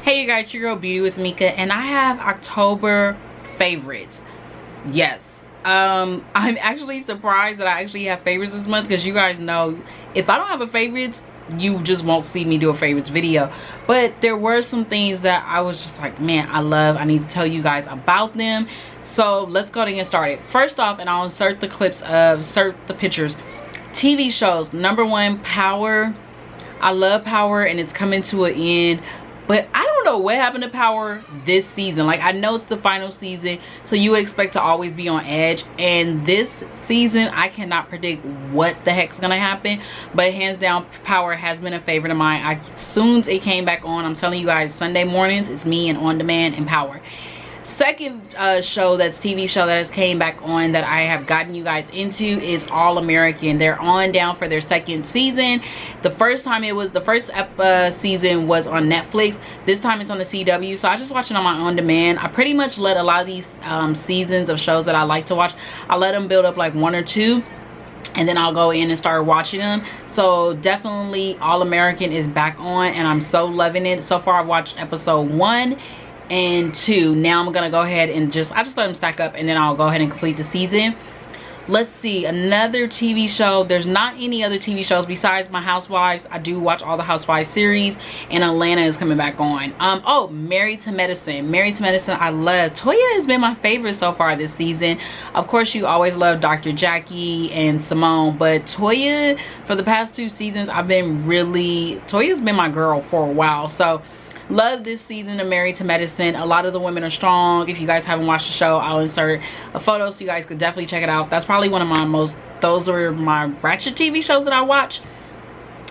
Hey you guys, your girl Beauty with Mika, and I have October favorites. Yes, I'm actually surprised that I actually have favorites this month, because you guys know if I don't have a favorites, you just won't see me do a favorites video. But there were some things that I was just like, man, I need to tell you guys about them. So let's go ahead and get started. First off, and I'll insert the pictures. TV shows. Number one, Power. I love Power, and it's coming to an end. But I don't know what happened to Power this season. Like, I know it's the final season, so you would expect to always be on edge. And this season, I cannot predict what the heck's gonna happen. But hands down, Power has been a favorite of mine. As soon as it came back on, I'm telling you guys, Sunday mornings, it's me and On Demand and Power. Second show, that's TV show that has came back on that I have gotten you guys into, is All American. They're on down for their second season. The first season was on Netflix. This time it's on the CW, so I just watch it on my On Demand. I pretty much let a lot of these seasons of shows that I like to watch, I let them build up like one or two, and then I'll go in and start watching them. So definitely All American is back on, and I'm so loving it. So far I've watched episode 1 and 2. Now I'm gonna go ahead and I just let them stack up, and then I'll go ahead and complete the season. Let's see, another TV show. There's not any other TV shows besides my Housewives. I do watch all the Housewives series, and Atlanta is coming back on. Oh, Married to Medicine. Married to Medicine, I love. Toya has been my favorite so far this season. Of course, you always love Dr. Jackie and Simone, but Toya, for the past 2 seasons, Toya's been my girl for a while. So love this season of Married to Medicine. A lot of the women are strong. If you guys haven't watched the show, I'll insert a photo so you guys could definitely check it out. That's probably one of my those are my ratchet TV shows that I watch.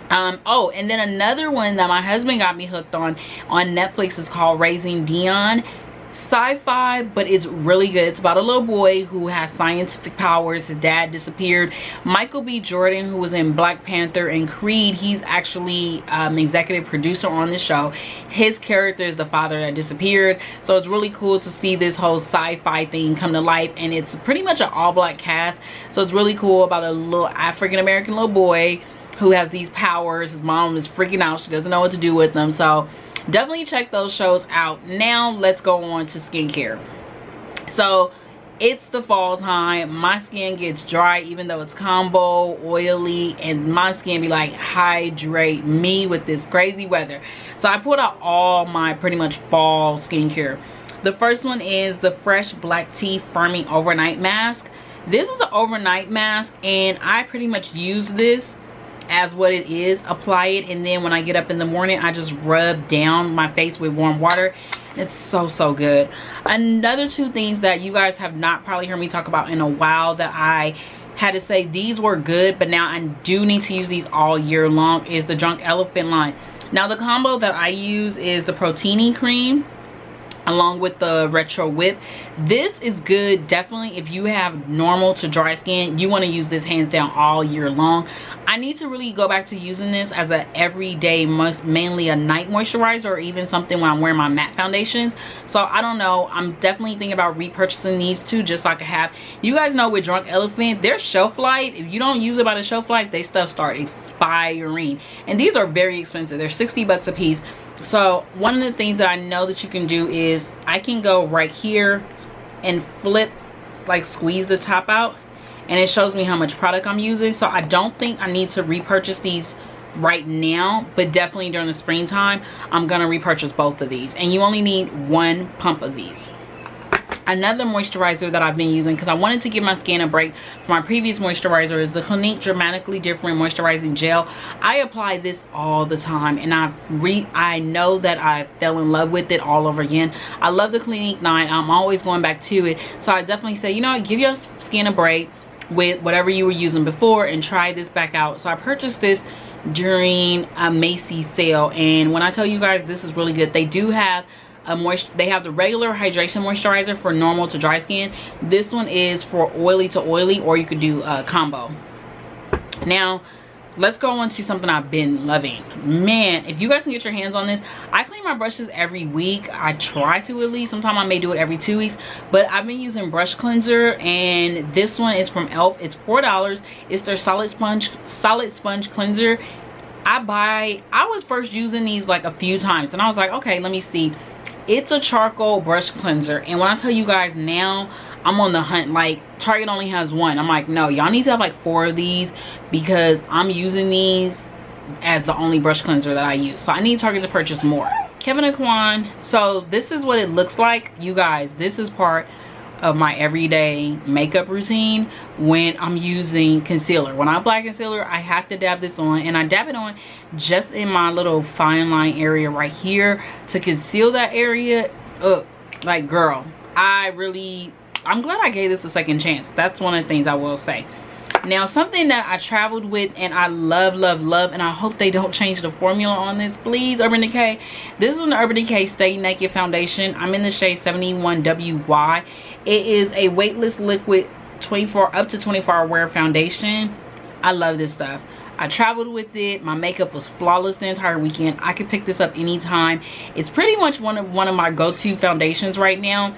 Oh, and then another one that my husband got me hooked on Netflix is called Raising Dion. Sci-fi, but it's really good. It's about a little boy who has scientific powers. His dad disappeared. Michael B. Jordan, who was in Black Panther and Creed, he's actually executive producer on the show. His character is the father that disappeared. So it's really cool to see this whole sci-fi thing come to life, and it's pretty much an all-black cast. So it's really cool about a little African-American little boy who has these powers. His mom is freaking out. She doesn't know what to do with them. So definitely check those shows out. Now let's go on to skincare. So it's the fall time. My skin gets dry even though it's combo, oily, and my skin be like, hydrate me with this crazy weather. So I pulled out all my pretty much fall skincare. The first one is the Fresh Black Tea Firming Overnight Mask. This is an overnight mask, and I pretty much use this as what it is. Apply it, and then when I get up in the morning, I just rub down my face with warm water. It's so good. Another 2 things that you guys have not probably heard me talk about in a while that I had to say these were good, but now I do need to use these all year long, is the Drunk Elephant line. Now the combo that I use is the Protini cream along with the Retro Whip. This is good definitely if you have normal to dry skin. You want to use this hands down all year long. I need to really go back to using this as a everyday, mainly a night moisturizer, or even something when I'm wearing my matte foundations. So I don't know, I'm definitely thinking about repurchasing these 2 just so I can have. You guys know with Drunk Elephant, their shelf life, if you don't use it by the shelf life, they stuff start expiring, and these are very expensive. They're 60 bucks a piece. So one of the things that I know that you can do is I can go right here and flip, like squeeze the top out, and it shows me how much product I'm using. So I don't think I need to repurchase these right now, but definitely during the springtime I'm gonna repurchase both of these, and you only need 1 pump of these. Another moisturizer that I've been using, because I wanted to give my skin a break from my previous moisturizer, is the Clinique Dramatically Different Moisturizing Gel. I apply this all the time, and I know that I fell in love with it all over again. I love the Clinique 9. I'm always going back to it. So I definitely say, you know what, give your skin a break with whatever you were using before and try this back out. So I purchased this during a Macy's sale, and when I tell you guys, this is really good. They do have they have the regular hydration moisturizer for normal to dry skin. This one is for oily to oily, or you could do a combo. Now let's go on to something I've been loving. Man, if you guys can get your hands on this, I clean my brushes every week. I try to, at least. Sometimes I may do it every 2 weeks, but I've been using brush cleanser, and this one is from e.l.f. It's $4. It's their solid sponge cleanser. I was first using these like a few times and I was like, okay, let me see. It's a charcoal brush cleanser, and when I tell you guys now, I'm on the hunt. Like, Target only has one. I'm like, no, y'all need to have like 4 of these because I'm using these as the only brush cleanser that I use. So I need Target to purchase more. Kevin and Kwan. So this is what it looks like, you guys. This is part of my everyday makeup routine when I'm using concealer. When I apply concealer, I have to dab this on, and I dab it on just in my little fine line area right here to conceal that area up. Like, girl, I'm glad I gave this a second chance. That's one of the things I will say. Now, something that I traveled with and I love, and I hope they don't change the formula on this, please, Urban Decay. This is an Urban Decay Stay Naked foundation. I'm in the shade 71WY. It is a weightless liquid up to 24-hour wear foundation. I love this stuff. I traveled with it. My makeup was flawless the entire weekend. I could pick this up anytime. It's pretty much one of my go-to foundations right now.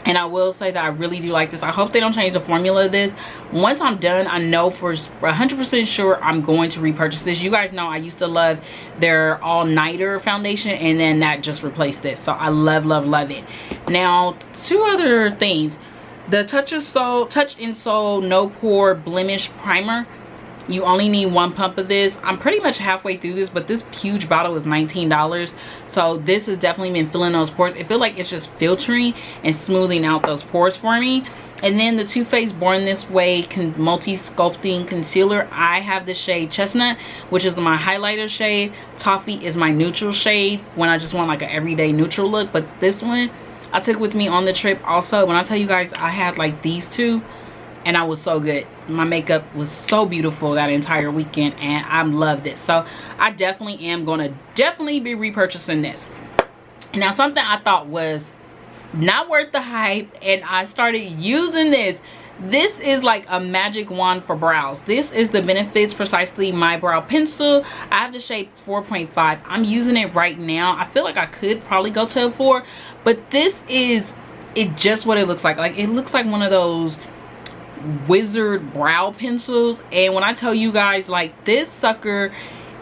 And I will say that I really do like this. I hope they don't change the formula of this. Once I'm done, I know for 100% sure I'm going to repurchase this. You guys know I used to love their all-nighter foundation, and then that just replaced this. So I love it. Now, 2 other things. The Touch in Soul No Pore Blemish Primer. You only need 1 pump of this. I'm pretty much halfway through this, but this huge bottle is $19. So this has definitely been filling those pores. I feel like it's just filtering and smoothing out those pores for me. And then the Too Faced Born This Way Multi-Sculpting Concealer. I have the shade Chestnut, which is my highlighter shade. Toffee is my neutral shade when I just want like an everyday neutral look. But this one I took with me on the trip also. When I tell you guys, I had like these 2. And I was so good. My makeup was so beautiful that entire weekend, and I loved it. So I definitely am gonna be repurchasing this. Now, something I thought was not worth the hype, and I started using this. This is like a magic wand for brows. This is the Benefits Precisely My Brow Pencil. I have the shade 4.5. I'm using it right now. I feel like I could probably go to a 4, but this is just what it looks like. Like, it looks like one of those wizard brow pencils. And when I tell you guys, like, this sucker,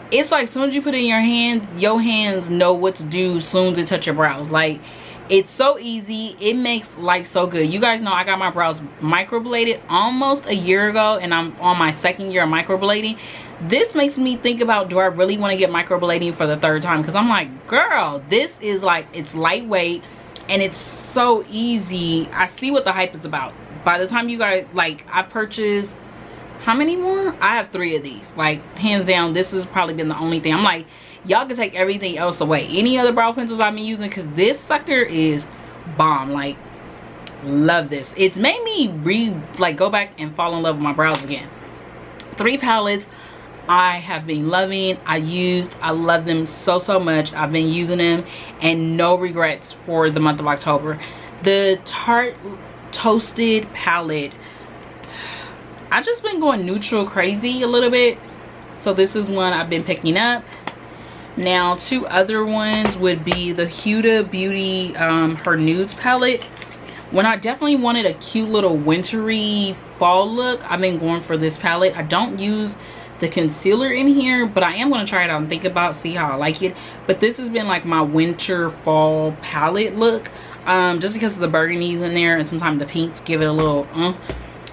it's like as soon as you put it in your hands know what to do as soon as it touch your brows. Like, it's so easy. It makes life so good. You guys know I got my brows microbladed almost a year ago, and I'm on my 2nd year of microblading. This makes me think about, do I really want to get microblading for the 3rd time? Because I'm like, girl, this is like, it's lightweight and it's so easy. I see what the hype is about. By the time you guys, like, I've purchased, how many more? I have 3 of these. Like, hands down, this has probably been the only thing. I'm like, y'all can take everything else away. Any other brow pencils I've been using, because this sucker is bomb. Like, love this. It's made me go back and fall in love with my brows again. 3 palettes I have been loving. I love them so much. I've been using them and no regrets for the month of October. The Tarte Toasted palette, I've just been going neutral crazy a little bit, so this is one I've been picking up. Now, 2 other ones would be the Huda Beauty her Nudes palette. When I definitely wanted a cute little wintry fall look, I've been going for this palette. I don't use the concealer in here, but I am going to try it out and think about, see how I like it. But this has been like my winter fall palette look, just because of the burgundies in there and sometimes the pinks give it a little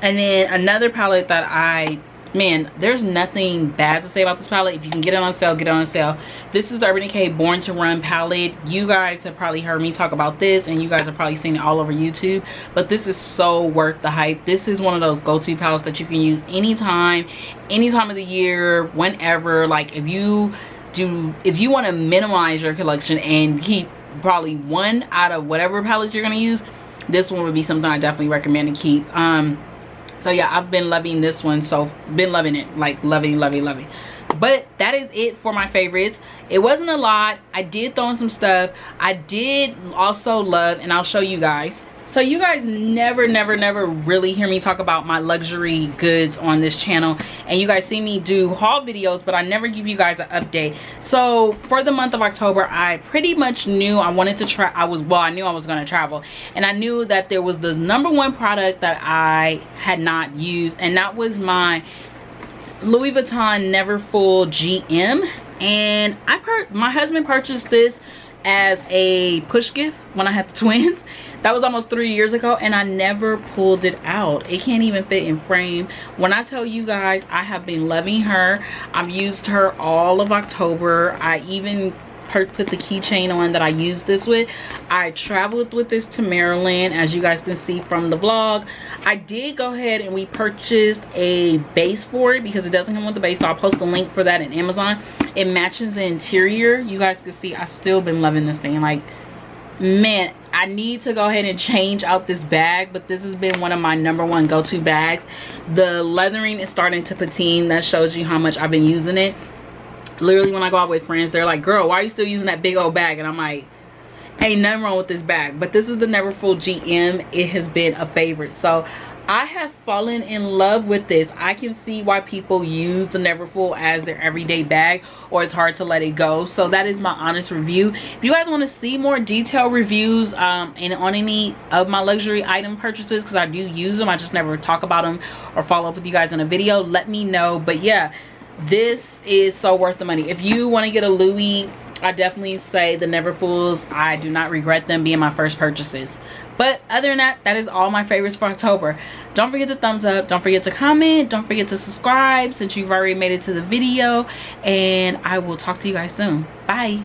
And then another palette that man, there's nothing bad to say about this palette. If you can get it on sale, get it on sale. This is the Urban Decay Born to Run palette. You guys have probably heard me talk about this, and you guys have probably seen it all over YouTube, but this is so worth the hype. This is one of those go-to palettes that you can use anytime of the year, whenever. Like, if you want to minimize your collection and keep probably 1 out of whatever palettes you're going to use, this one would be something I definitely recommend to keep. So yeah, I've been loving this one. So been loving it, like loving. But that is it for my favorites. It wasn't a lot. I did throw in some stuff. I did also love, and I'll show you guys. So you guys never really hear me talk about my luxury goods on this channel, and you guys see me do haul videos, but I never give you guys an update. So for the month of October, I pretty much knew I wanted to try. I knew I was going to travel, and I knew that there was the #1 product that I had not used, and that was my Louis Vuitton Neverfull GM, and my husband purchased this as a push gift when I had the twins. That was almost 3 years ago, and I never pulled it out. It can't even fit in frame. When I tell you guys, I have been loving her. I've used her all of October. I even put the keychain on that I used this with. I traveled with this to Maryland, as you guys can see from the vlog. I did go ahead and we purchased a base for it because it doesn't come with the base, so I'll post a link for that in Amazon. It matches the interior. You guys can see I still been loving this thing. Like, man, I need to go ahead and change out this bag, but this has been one of my #1 go-to bags. The leathering is starting to patine. That shows you how much I've been using it. Literally, when I go out with friends, they're like, girl, why are you still using that big old bag? And I'm like, ain't nothing wrong with this bag. But this is the Neverfull GM. It has been a favorite. So I have fallen in love with this. I can see why people use the Neverfull as their everyday bag, or it's hard to let it go. So that is my honest review. If you guys want to see more detailed reviews and on any of my luxury item purchases, because I do use them, I just never talk about them or follow up with you guys in a video, let me know. But yeah, this is so worth the money. If you want to get a Louis, I definitely say the Neverfulls. I do not regret them being my first purchases. But other than that, that is all my favorites for October. Don't forget to thumbs up. Don't forget to comment. Don't forget to subscribe since you've already made it to the video. And I will talk to you guys soon. Bye.